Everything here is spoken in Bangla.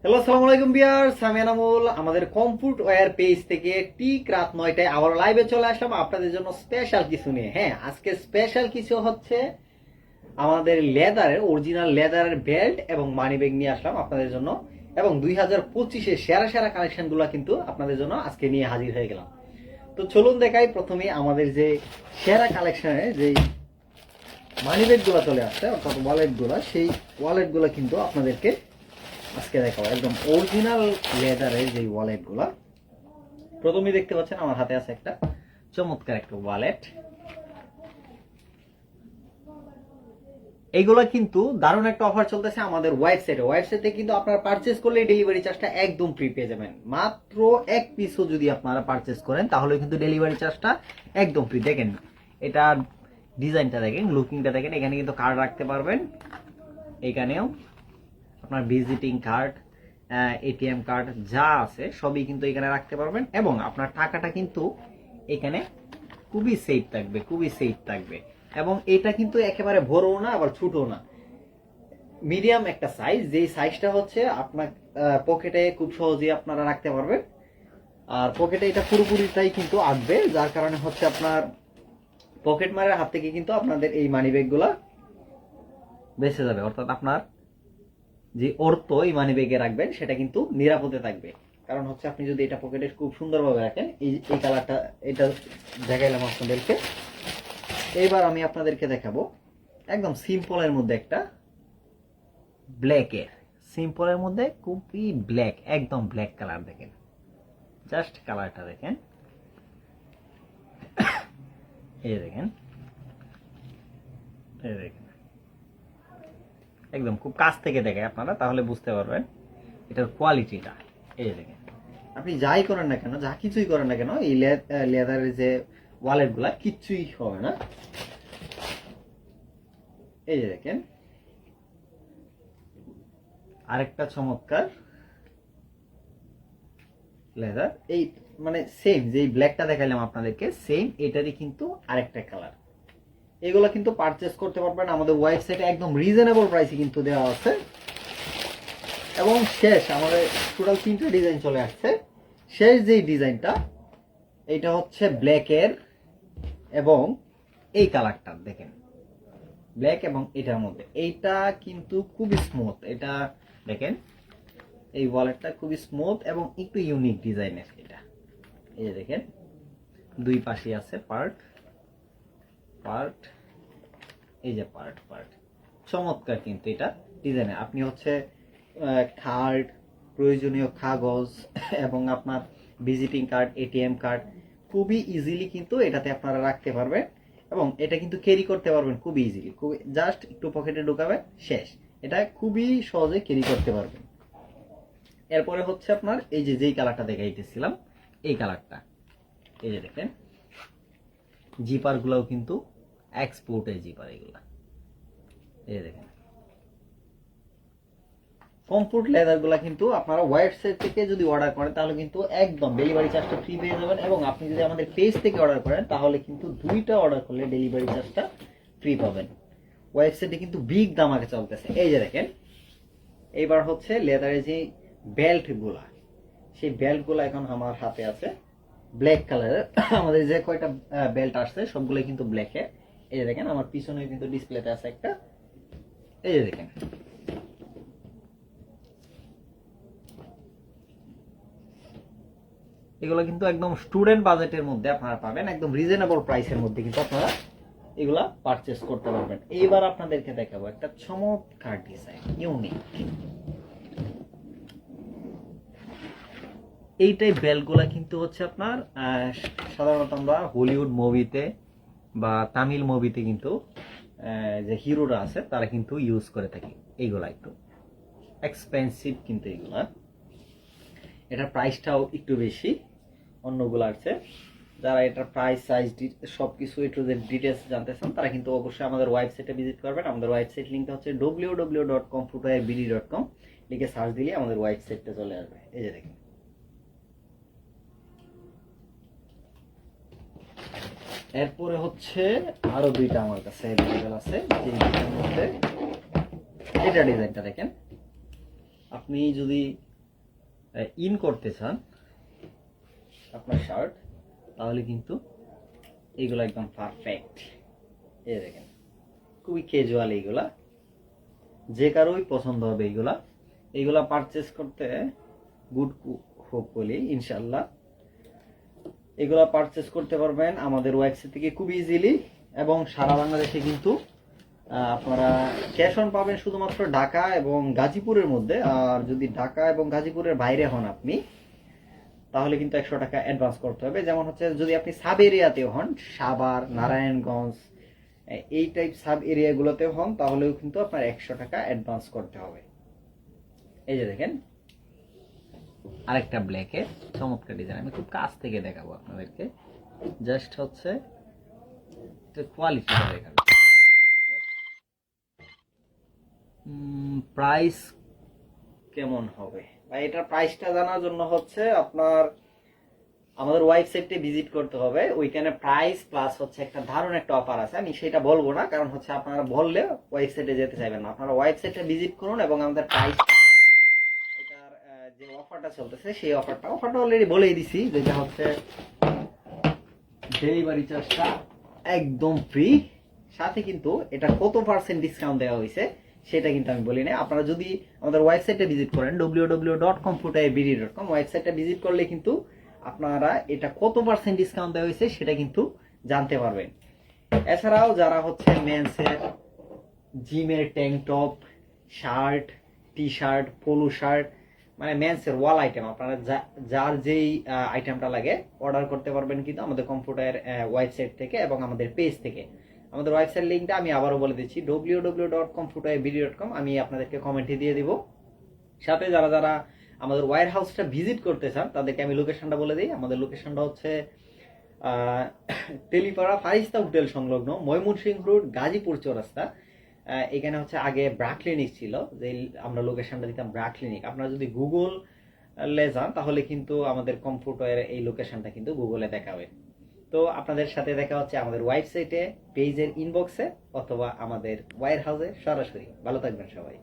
হ্যালো, আসসালামু আলাইকুম ভিউয়ার্স, আমি এনামুল আমাদের কমফোর্ট ওয়্যার পেজ থেকে ঠিক রাত 9টায় আবার লাইভে চলে আসলাম আপনাদের জন্য স্পেশাল কিছু নিয়ে। হ্যাঁ, আজকে স্পেশাল কিছু হচ্ছে আমাদের লেদারের অরিজিনাল লেদারের বেল্ট এবং মানি ব্যাগ নিয়ে আসলাম আপনাদের জন্য, এবং 2025-এর সেরা সেরা কালেকশনগুলো কিন্তু আপনাদের জন্য আজকে নিয়ে হাজির হয়ে গেলাম। তো চলুন দেখাই প্রথমে আমাদের যে সেরা কালেকশনে যে মানি ব্যাগগুলো চলে আসছে, অর্থাৎ ওয়ালেটগুলো, সেই ওয়ালেটগুলো কিন্তু আপনাদেরকে আজকে দেখাবো। একদম অরিজিনাল লেদারের যে ওয়ালেটগুলো প্রথমেই দেখতে পাচ্ছেন আমার হাতে আছে একটা চমৎকার একটা ওয়ালেট। এইগুলা কিন্তু দারুণ একটা অফার চলতেছে আমাদের ওয়েবসাইটে কিন্তু আপনারা পারচেজ করলে ডেলিভারি চার্জটা একদম ফ্রি পেয়ে যাবেন। মাত্র এক পিসও যদি আপনারা পারচেজ করেন তাহলে কিন্তু ডেলিভারি চার্জটা একদম ফ্রি। দেখেন এটা ডিজাইনটা দেখেন, লুকিংটা দেখেন, এখানে কিন্তু কার্ড রাখতে পারবেন, এখানেও আপনার ভিজিটিং কার্ড, এটিএম কার্ড যা আছে সবই কিন্তু এখানে রাখতে পারবেন, এবং আপনার টাকাটা কিন্তু এখানে খুবই সেফ থাকবে। এবং এটা কিন্তু একেবারে বড়ও না আবার ছোটও না, মিডিয়াম একটা সাইজ, যেই সাইজটা হচ্ছে আপনার পকেটে খুব সহজেই আপনারা রাখতে পারবেন। আর পকেটে এটা পুরোপুরিটাই কিন্তু আসবে, যার কারণে হচ্ছে আপনার পকেট মারের হাত থেকে কিন্তু আপনাদের এই মানি ব্যাগগুলা বেঁচে যাবে, অর্থাৎ আপনার যে অর্থ এই মানি ব্যাগে রাখবেন সেটা কিন্তু নিরাপদে থাকবে। কারণ হচ্ছে আপনি যদি এটা পকেটে খুব সুন্দরভাবে রাখেন, এই কালারটা এটা দেখাইলাম আপনাদেরকে। এইবার আমি আপনাদেরকে দেখাবো একদম সিম্পলের মধ্যে একটা ব্ল্যাকের, সিম্পলের মধ্যে খুবই ব্ল্যাক, একদম ব্ল্যাক কালার। দেখেন জাস্ট কালারটা দেখেন, এই দেখেন, এই দেখেন, একদম খুব কাছ থেকে দেখে আপনারা তাহলে বুঝতে পারবেন এটার কোয়ালিটিটা। এই দেখেন, আপনি যাই করেন না কেন, যা কিছুই করেন না কেন, এই লেদারের যে ওয়ালেটগুলা কিচ্ছুই হবে না। এই যে দেখেন আরেকটা চমৎকার লেদার, এই মানে সেম যে ব্ল্যাকটা দেখাইলাম আপনাদেরকে, সেম এটারই কিন্তু আরেকটা কালার। এগুলো কিন্তু পারচেস করতে পারবেন আমাদের ওয়েবসাইটে, একদম রিজনেবল প্রাইসে কিন্তু দেওয়া আছে। এবং শেষ আমাদের টোটাল 3টে ডিজাইন চলে আসছে। শেষ যেই ডিজাইনটা এটা হচ্ছে ব্ল্যাকের, এবং এই কালারটা দেখেন ব্ল্যাক এবং এটার মধ্যে, এইটা কিন্তু খুবই স্মুথ। এটা দেখেন এই ওয়ালেটটা খুবই স্মুথ এবং একটু ইউনিক ডিজাইনের এটা। এই যে দেখেন দুই পাশে আছে পার্ট, এই যে পার্ট চমৎকার কিন্তু এটা ডিজাইনে। আপনি হচ্ছে কার্ড, প্রয়োজনীয় কাগজ এবং আপনার ভিজিটিং কার্ড, এটিএম কার্ড খুবই ইজিলি কিন্তু এটাতে আপনারা রাখতে পারবেন, এবং এটা কিন্তু ক্যারি করতে পারবেন খুবই ইজিলি। খুবই জাস্ট একটু পকেটে ঢুকাবেন, শেষ। এটা খুবই সহজে ক্যারি করতে পারবেন। এরপরে হচ্ছে আপনার এই যে যেই কালারটা দেখাইতেছিলাম, এই কালারটা, এই যে দেখেন জিপার গুলাও কিন্তু এক্সপোর্টের জিপার এগুলা। এই দেখেন কমফোর্ট লেদার গুলা কিন্তু আপনারা ওয়েবসাইট থেকে যদি অর্ডার করেন তাহলে কিন্তু একদম ডেলিভারি চার্জটা ফ্রি পেয়ে যাবেন, এবং আপনি যদি আমাদের পেজ থেকে অর্ডার করেন তাহলে কিন্তু 2টা অর্ডার করলে ডেলিভারি চার্জটা ফ্রি পাবেন। ওয়েবসাইটে কিন্তু বিগ দাম আগে চলতেছে। এই যে দেখেন এইবার হচ্ছে লেদারের যে বেল্ট গুলা, সেই বেল্ট গুলা এখন আমার হাতে আছে ব্ল্যাক কালারের। আমাদের যে কয়টা বেল্ট আসছে সবগুলো কিন্তু ব্ল্যাকের। এই যে দেখেন আমার পিছনে কিন্তু ডিসপ্লেতে আছে একটা, এই যে দেখেন এগুলো কিন্তু একদম স্টুডেন্ট বাজেটের মধ্যে আপনারা পাবেন, একদম রিজনেবল প্রাইসের মধ্যে কিন্তু আপনারা এগুলা পারচেস করতে পারবেন। এইবার আপনাদেরকে দেখাবো একটা চমৎকার ডিজাইন, ইউনিক। এইটাই বেল্টগুলা কিন্তু হচ্ছে আপনার সাধারণত আমরা হলিউড মুভিতে বা তামিল মুভিতে কিন্তু যে হিরোরা আছে তারা কিন্তু ইউজ করে থাকি। এইগুলা একটু এক্সপেন্সিভ কিন্তু এগুলা, এটার প্রাইসটাও একটু বেশি অন্যগুলার চেয়ে। যারা এটার প্রাইস, সাইজ, সবকিছু একটু ডিটেলস জানতে চান তারা কিন্তু অবশ্যই আমাদের ওয়েবসাইটে ভিজিট করবেন। আমাদের ওয়েবসাইট লিঙ্কটা হচ্ছে www.comfortwearbd.com, লিখে সার্চ দিলে আমাদের ওয়েবসাইটটা চলে আসবে। এই যে দেখেন এরপরে হচ্ছে আরো 2টা আমার কাছে অ্যাভেলেবেল আছে, যে দুইটার মধ্যে এটা ডিজাইনটা দেখেন। আপনি যদি ইন করতে চান আপনার শার্ট, তাহলে কিন্তু এইগুলো একদম পারফেক্ট। এই দেখেন খুবই ক্যাজুয়াল, এইগুলা যে কারোই পছন্দ হবে। এইগুলা পারচেস করতে গুড হোপফুলি ইনশাল্লাহ এগুলা পারচেস করতে পারবেন আমাদের ওয়েবসাইট থেকে খুব ইজিলি, এবং সারা বাংলাদেশে কিন্তু আপনারা ক্যাশ অন পাবেন শুধুমাত্র ঢাকা এবং গাজীপুরের মধ্যে। আর যদি ঢাকা এবং গাজীপুরের বাইরে হন আপনি, তাহলে কিন্তু 100 টাকা অ্যাডভান্স করতে হবে। যেমন হচ্ছে যদি আপনি সাব এরিয়াতেও হন, সাভার, নারায়ণগঞ্জ, এই টাইপ সাব এরিয়াগুলোতেও হন, তাহলেও কিন্তু আপনার 100 টাকা অ্যাডভান্স করতে হবে। এই যে দেখেন আরেকটা ব্ল্যাকের চমৎকার ডিজাইন, আমি খুব কাছ থেকে দেখাবো আপনাদেরকে। জাস্ট হচ্ছে কোয়ালিটিটা দেখাবো। প্রাইস কেমন হবে বা এটার প্রাইসটা জানার জন্য হচ্ছে আপনার আমাদের ওয়েবসাইটে ভিজিট করতে হবে। ওইখানে প্রাইস প্লাস হচ্ছে একটা দারুণ একটা অফার আছে, আমি সেটা বলবো না, কারণ হচ্ছে আপনারা বললে ওয়েবসাইটে যেতে চাইবেন না। আপনারা ওয়েবসাইটে ভিজিট করুন এবং আমাদের প্রাইস, এটার যে অফারটা চলতেছে সেই অফারটা অলরেডি বলেই দিছি, যেটা হচ্ছে ডেলিভারি চার্জটা একদম ফ্রি, সাথে কিন্তু এটা কত পার্সেন্ট ডিসকাউন্ট দেওয়া হয়েছে সেটা কিন্তু আমি বলি না। আপনারা যদি আমাদের ওয়েবসাইটে ভিজিট করেন www.computerbd.com, ওয়েবসাইটটা ভিজিট করলে কিন্তু আপনারা এটা কত পার্সেন্ট ডিসকাউন্ট দেওয়া হয়েছে সেটা কিন্তু জানতে পারবেন। এছাড়াও যারা হচ্ছে মেন্সের জিমের tank top, shirt, T shirt, polo shirt, মানে মেন্সের ওয়াল আইটেম, আপনারা যার যেই আইটেমটা লাগে অর্ডার করতে পারবেন কিন্তু আমাদের কম্পিউটার ওয়েবসাইট থেকে এবং আমাদের পেজ থেকে। আমাদের ওয়েবসাইট লিঙ্কটা আমি আবারও বলে দিচ্ছি www.computerbd.com, আমি আপনাদেরকে কমেন্টে দিয়ে দিব। সাথে যারা যারা আমাদের ওয়্যার হাউসটা ভিজিট করতে চান তাদেরকে আমি লোকেশনটা বলে দিই। আমাদের লোকেশনটা হচ্ছে তেলিপাড়া ফারিস্তা হোটেল সংলগ্ন ময়মনসিংহ রোড, গাজীপুর চৌরাস্তা। এখানে হচ্ছে আগে ব্রা ক্লিনিক ছিল, যে আমরা লোকেশনটা দিতাম ব্রা ক্লিনিক। আপনারা যদি গুগলে যান তাহলে কিন্তু আমাদের কম্পিউটারের এই লোকেশনটা কিন্তু গুগলে দেখাবে। তো আপনাদের সাথে দেখা হচ্ছে আমাদের ওয়েবসাইটে, পেজের ইনবক্সে, অথবা আমাদের ওয়্যার হাউসে সরাসরি। ভালো থাকবেন সবাই।